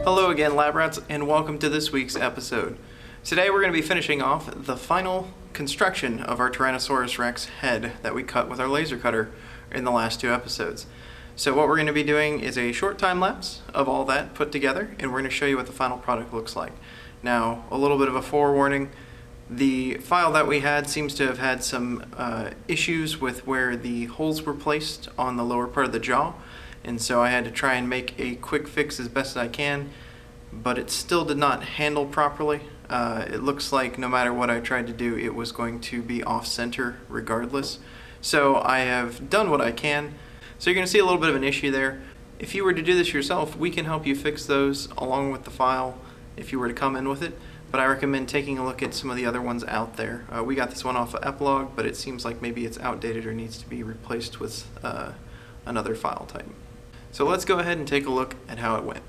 Hello again, Lab Rats, and welcome to this week's episode. Today we're going to be finishing off the final construction of our Tyrannosaurus Rex head that we cut with our laser cutter in the last two episodes. So what we're going to be doing is a short time lapse of all that put together, and we're going to show you what the final product looks like. Now, a little bit of a forewarning. The file that we had seems to have had some issues with where the holes were placed on the lower part of the jaw, and so I had to try and make a quick fix as best as I can, but it still did not handle properly. It looks like no matter what I tried to do, it was going to be off-center regardless. So I have done what I can. So you're going to see a little bit of an issue there. If you were to do this yourself, we can help you fix those along with the file if you were to come in with it. But I recommend taking a look at some of the other ones out there. We got this one off of Epilogue, but it seems like maybe it's outdated or needs to be replaced with another file type. So let's go ahead and take a look at how it went.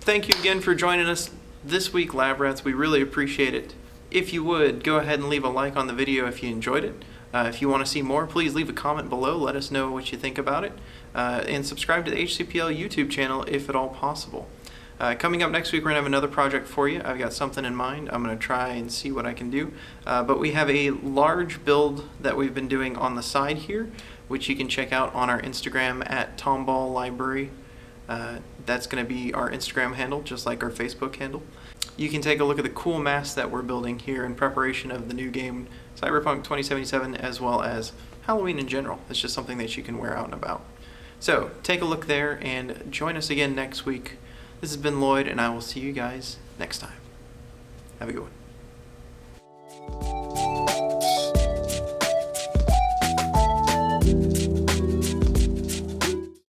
Thank you again for joining us this week, Lab Rats. We really appreciate it. If you would, go ahead and leave a like on the video if you enjoyed it. If you want to see more, please leave a comment below. Let us know what you think about it. And subscribe to the HCPL YouTube channel if at all possible. Coming up next week, we're going to have another project for you. I've got something in mind. I'm going to try and see what I can do. But we have a large build that we've been doing on the side here, which you can check out on our Instagram at Tomball Library. That's going to be our Instagram handle, just like our Facebook handle. You can take a look at the cool mask that we're building here in preparation of the new game, Cyberpunk 2077, as well as Halloween in general. It's just something that you can wear out and about. So take a look there and join us again next week. This has been Lloyd, and I will see you guys next time. Have a good one.